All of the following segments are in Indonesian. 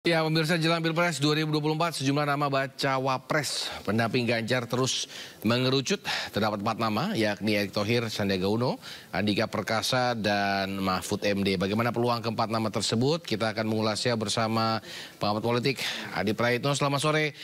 Ya, pemirsa, jelang Pilpres 2024, sejumlah nama bacawa pres pendamping Ganjar terus mengerucut. Terdapat 4 nama, yakni Erick Thohir, Sandiaga Uno, Andika Perkasa, dan Mahfud MD. Bagaimana peluang keempat nama tersebut? Kita akan mengulasnya bersama pengamat politik Adi Praitno. Selamat sore,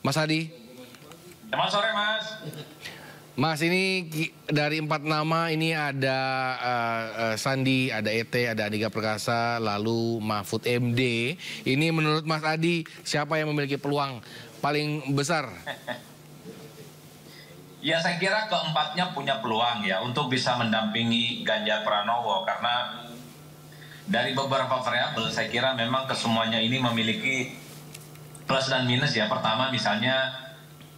Mas Adi. Selamat sore, Mas. Mas, ini dari 4 nama ini ada Sandi, ada ET, ada Andika Perkasa, lalu Mahfud MD. Ini menurut Mas Adi, siapa yang memiliki peluang paling besar? Ya, saya kira keempatnya punya peluang ya untuk bisa mendampingi Ganjar Pranowo, karena dari beberapa variabel saya kira memang kesemuanya ini memiliki plus dan minus ya. Pertama, misalnya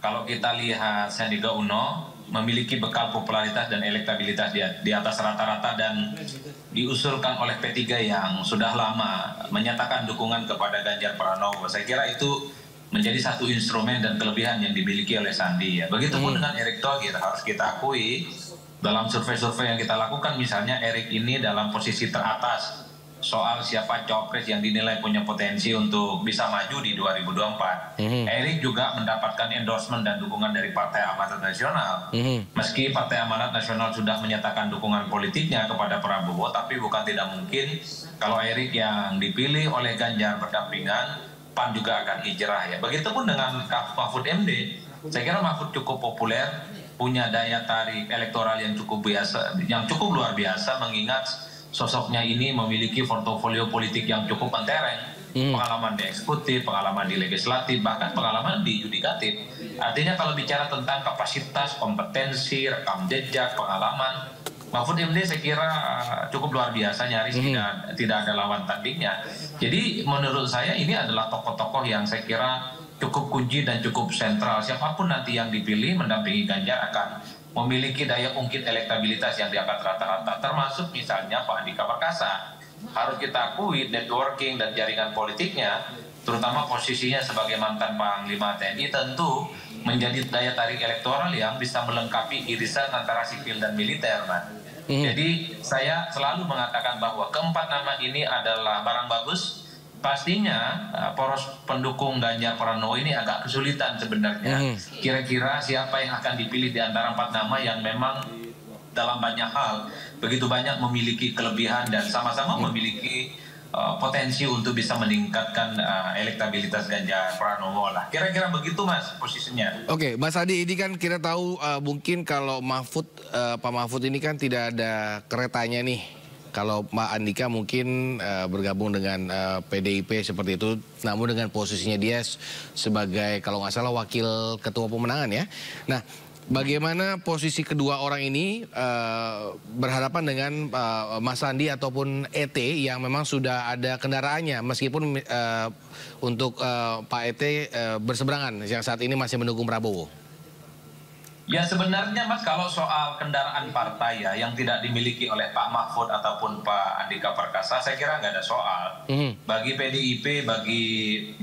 kalau kita lihat Sandiaga Uno memiliki bekal popularitas dan elektabilitas di atas rata-rata dan diusulkan oleh P3 yang sudah lama menyatakan dukungan kepada Ganjar Pranowo. Saya kira itu menjadi satu instrumen dan kelebihan yang dimiliki oleh Sandi ya. Begitupun dengan Erick Thohir, harus kita akui dalam survei-survei yang kita lakukan, misalnya Erick ini dalam posisi teratas soal siapa cawapres yang dinilai punya potensi untuk bisa maju di 2024. Erick juga mendapatkan endorsement dan dukungan dari Partai Amanat Nasional. Meski Partai Amanat Nasional sudah menyatakan dukungan politiknya kepada Prabowo, tapi bukan tidak mungkin kalau Erick yang dipilih oleh Ganjar berdampingan, PAN juga akan hijrah ya. Begitupun dengan Mahfud MD. Saya kira Mahfud cukup populer, punya daya tarik elektoral yang cukup luar biasa, mengingat sosoknya ini memiliki portofolio politik yang cukup mentereng, pengalaman di eksekutif, pengalaman di legislatif, bahkan pengalaman di yudikatif. Artinya kalau bicara tentang kapasitas, kompetensi, rekam jejak, pengalaman, Mahfud MD saya kira cukup luar biasa, nyaris tidak ada lawan tandingnya. Jadi menurut saya ini adalah tokoh-tokoh yang saya kira cukup kunci dan cukup sentral. Siapapun nanti yang dipilih mendampingi Ganjar akan memiliki daya ungkit elektabilitas yang di atas rata-rata, termasuk misalnya Pak Andika Perkasa. Harus kita akui networking dan jaringan politiknya, terutama posisinya sebagai mantan Panglima TNI, tentu menjadi daya tarik elektoral yang bisa melengkapi irisan antara sipil dan militer, Mas. Jadi saya selalu mengatakan bahwa keempat nama ini adalah barang bagus. Pastinya poros pendukung Ganjar Pranowo ini agak kesulitan sebenarnya. Kira-kira siapa yang akan dipilih di antara 4 nama yang memang dalam banyak hal begitu banyak memiliki kelebihan dan sama-sama memiliki potensi untuk bisa meningkatkan elektabilitas Ganjar Pranowo lah. Kira-kira begitu, Mas, posisinya. Oke, Mas Adi, ini kan kita tahu mungkin kalau Pak Mahfud ini kan tidak ada keretanya nih. Kalau Pak Andika mungkin bergabung dengan PDIP seperti itu, namun dengan posisinya dia sebagai kalau nggak salah wakil ketua pemenangan ya. Nah, bagaimana posisi kedua orang ini berhadapan dengan Mas Sandi ataupun ET yang memang sudah ada kendaraannya, meskipun untuk Pak ET berseberangan yang saat ini masih mendukung Prabowo? Ya sebenarnya, Mas, kalau soal kendaraan partai ya yang tidak dimiliki oleh Pak Mahfud ataupun Pak Andika Perkasa, saya kira nggak ada soal. Bagi PDIP, bagi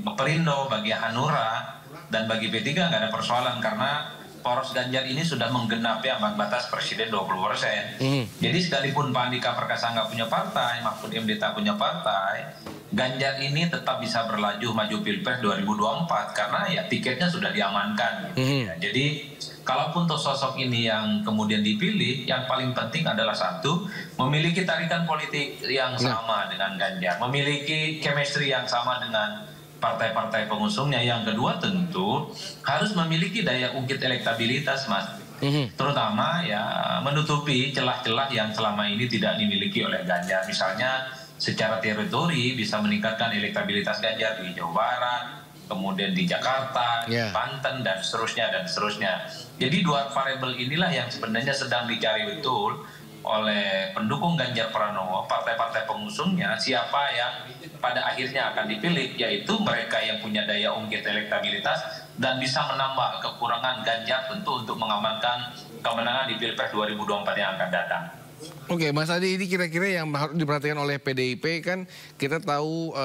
Perindo, bagi Hanura, dan bagi P3 nggak ada persoalan, karena poros Ganjar ini sudah menggenapi ambang batas presiden 20%. Jadi sekalipun Pak Andika Perkasa nggak punya partai, Mahfud MD tak punya partai, Ganjar ini tetap bisa berlaju maju Pilpres 2024 karena ya tiketnya sudah diamankan. Ya, jadi kalaupun sosok ini yang kemudian dipilih, yang paling penting adalah satu, memiliki tarikan politik yang sama dengan Ganjar, memiliki chemistry yang sama dengan partai-partai pengusungnya. Yang kedua tentu harus memiliki daya ungkit elektabilitas, Mas. Terutama ya menutupi celah-celah yang selama ini tidak dimiliki oleh Ganjar. Misalnya secara teritori bisa meningkatkan elektabilitas Ganjar di Jawa Barat, kemudian di Jakarta, di Banten, dan seterusnya, dan seterusnya. Jadi 2 variabel inilah yang sebenarnya sedang dicari betul oleh pendukung Ganjar Pranowo, partai-partai pengusungnya, siapa yang pada akhirnya akan dipilih, yaitu mereka yang punya daya ungkit elektabilitas dan bisa menambah kekurangan Ganjar tentu untuk mengamankan kemenangan di Pilpres 2024 yang akan datang. Oke, Mas Adi, ini kira-kira yang harus diperhatikan oleh PDIP kan kita tahu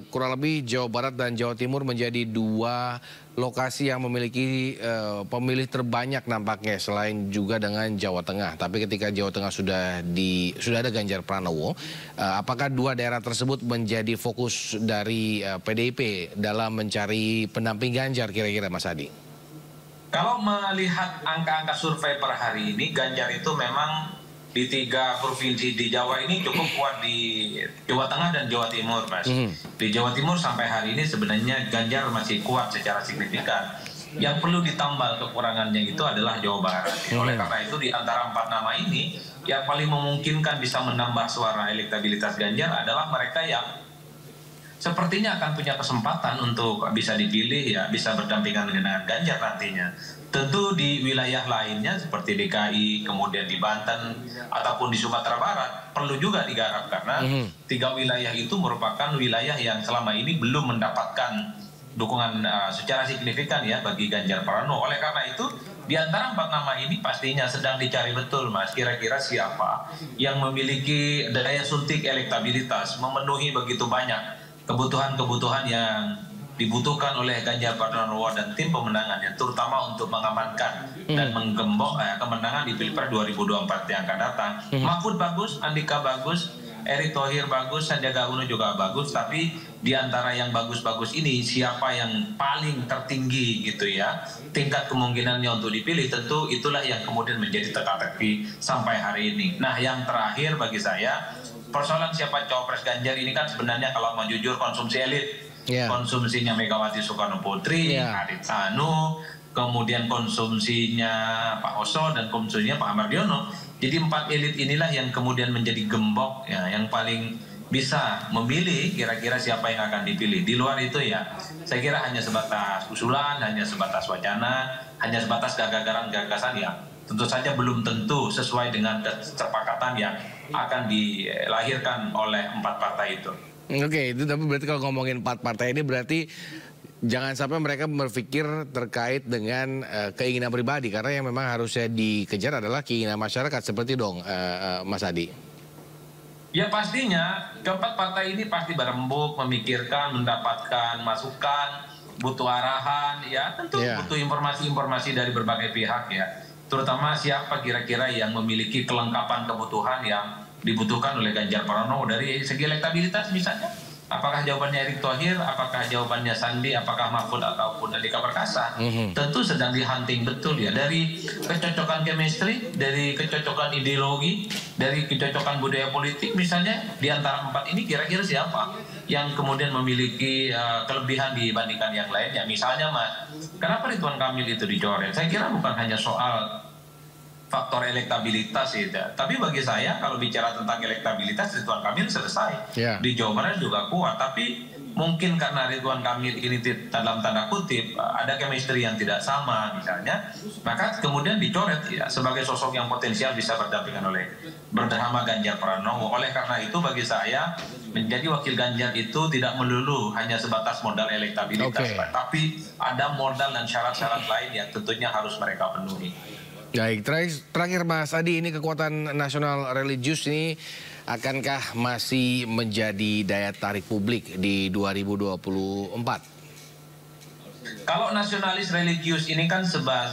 kurang lebih Jawa Barat dan Jawa Timur menjadi dua lokasi yang memiliki pemilih terbanyak nampaknya selain juga dengan Jawa Tengah. Tapi ketika Jawa Tengah sudah ada Ganjar Pranowo, apakah dua daerah tersebut menjadi fokus dari PDIP dalam mencari pendamping Ganjar kira-kira, Mas Adi? Kalau melihat angka-angka survei per hari ini, Ganjar itu memang di 3 provinsi di Jawa ini cukup kuat, di Jawa Tengah dan Jawa Timur, Mas. Di Jawa Timur sampai hari ini sebenarnya Ganjar masih kuat secara signifikan. Yang perlu ditambal kekurangannya itu adalah Jawa Barat. Oleh karena itu di antara 4 nama ini, yang paling memungkinkan bisa menambah suara elektabilitas Ganjar adalah mereka yang sepertinya akan punya kesempatan untuk bisa dipilih, ya, bisa berdampingan dengan Ganjar nantinya. Tentu di wilayah lainnya seperti DKI, kemudian di Banten, ataupun di Sumatera Barat perlu juga digarap karena 3 wilayah itu merupakan wilayah yang selama ini belum mendapatkan dukungan secara signifikan ya bagi Ganjar Pranowo. Oleh karena itu di antara 4 nama ini pastinya sedang dicari betul, Mas, kira-kira siapa yang memiliki daya suntik elektabilitas, memenuhi begitu banyak kebutuhan-kebutuhan yang dibutuhkan oleh Ganjar Pranowo dan tim pemenangannya, terutama untuk mengamankan dan menggembok kemenangan di Pilpres 2024 yang akan datang. Mahfud bagus, Andika bagus, Erick Thohir bagus, Sandiaga Uno juga bagus, tapi di antara yang bagus-bagus ini siapa yang paling tertinggi gitu ya, tingkat kemungkinannya untuk dipilih, tentu itulah yang kemudian menjadi teka-teki sampai hari ini. Nah, yang terakhir bagi saya, persoalan siapa cawapres Ganjar ini kan sebenarnya kalau mau jujur konsumsi elit. Konsumsinya Megawati Soekarno Putri, Haritanu Tanu, kemudian konsumsinya Pak Oso dan konsumsinya Pak Mardiono. Jadi 4 elit inilah yang kemudian menjadi gembok ya, yang paling bisa memilih kira-kira siapa yang akan dipilih. Di luar itu ya, saya kira hanya sebatas usulan, hanya sebatas wacana, hanya sebatas gagasan ya. Tentu saja belum tentu sesuai dengan kesepakatan yang akan dilahirkan oleh 4 partai itu. Oke, itu tapi berarti kalau ngomongin 4 partai ini berarti jangan sampai mereka berpikir terkait dengan keinginan pribadi, karena yang memang harusnya dikejar adalah keinginan masyarakat, seperti dong Mas Adi. Ya pastinya keempat partai ini pasti berembuk, memikirkan, mendapatkan masukan, butuh arahan, ya tentu butuh informasi-informasi dari berbagai pihak ya, terutama siapa kira-kira yang memiliki kelengkapan kebutuhan yang dibutuhkan oleh Ganjar Pranowo dari segi elektabilitas misalnya. Apakah jawabannya Erick Thohir, apakah jawabannya Sandi, apakah Mahfud ataupun Andika Perkasa. Tentu sedang dihunting betul ya, dari kecocokan chemistry, dari kecocokan ideologi, dari kecocokan budaya politik misalnya. Di antara 4 ini kira-kira siapa yang kemudian memiliki kelebihan dibandingkan yang lainnya. Misalnya Mas, kenapa Ridwan Kamil itu dicoret? Saya kira bukan hanya soal faktor elektabilitas itu. Tapi bagi saya kalau bicara tentang elektabilitas, Ridwan Kamil selesai. Di Jawa Barat juga kuat, tapi mungkin karena Ridwan Kamil ini dalam tanda kutip ada chemistry yang tidak sama misalnya, maka kemudian dicoret ya sebagai sosok yang potensial bisa berdampingan bersama Ganjar Pranowo. Oleh karena itu bagi saya menjadi wakil Ganjar itu tidak melulu hanya sebatas modal elektabilitas, tapi ada modal dan syarat-syarat lain yang tentunya harus mereka penuhi. Baik, terakhir Mas Adi, ini kekuatan nasional religius ini akankah masih menjadi daya tarik publik di 2024? Kalau nasionalis religius ini kan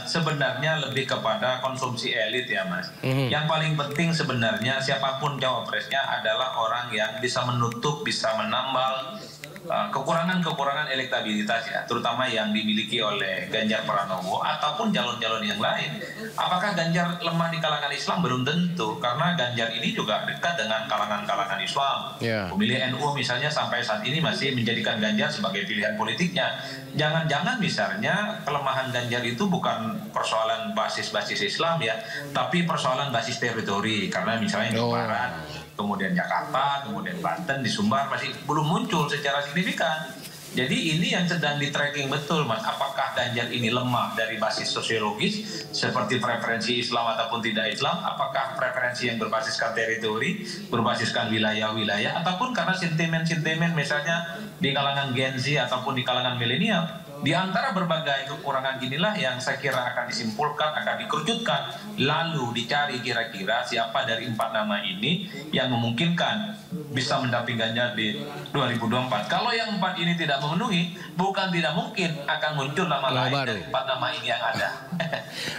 sebenarnya lebih kepada konsumsi elit ya Mas. Yang paling penting sebenarnya siapapun cawapresnya adalah orang yang bisa menutup, bisa menambal kekurangan-kekurangan elektabilitas ya, terutama yang dimiliki oleh Ganjar Pranowo ataupun calon-calon yang lain. Apakah Ganjar lemah di kalangan Islam? Belum tentu, karena Ganjar ini juga dekat dengan kalangan-kalangan Islam. Pemilih NU misalnya sampai saat ini masih menjadikan Ganjar sebagai pilihan politiknya. Jangan-jangan misalnya kelemahan Ganjar itu bukan persoalan basis-basis Islam ya, tapi persoalan basis teritori, karena misalnya di Barat, kemudian Jakarta, kemudian Banten, di Sumbar masih belum muncul secara signifikan. Jadi ini yang sedang di-tracking betul Mas, apakah Ganjar ini lemah dari basis sosiologis seperti preferensi Islam ataupun tidak Islam, apakah preferensi yang berbasiskan teritori, berbasiskan wilayah-wilayah, ataupun karena sentimen-sentimen misalnya di kalangan Gen Z ataupun di kalangan milenial. Di antara berbagai kekurangan inilah yang saya kira akan disimpulkan, akan dikerucutkan, lalu dicari kira-kira siapa dari 4 nama ini yang memungkinkan bisa mendampingi Ganjar di 2024. Kalau yang 4 ini tidak memenuhi, bukan tidak mungkin akan muncul nama lain dari 4 nama ini yang ada.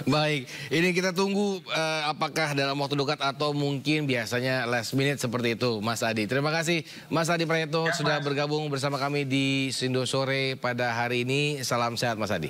Baik, ini kita tunggu apakah dalam waktu dekat atau mungkin biasanya last minute seperti itu, Mas Adi. Terima kasih Mas Adi Prayitno sudah bergabung bersama kami di Sindo Sore pada hari ini. Salam sehat Mas Adi.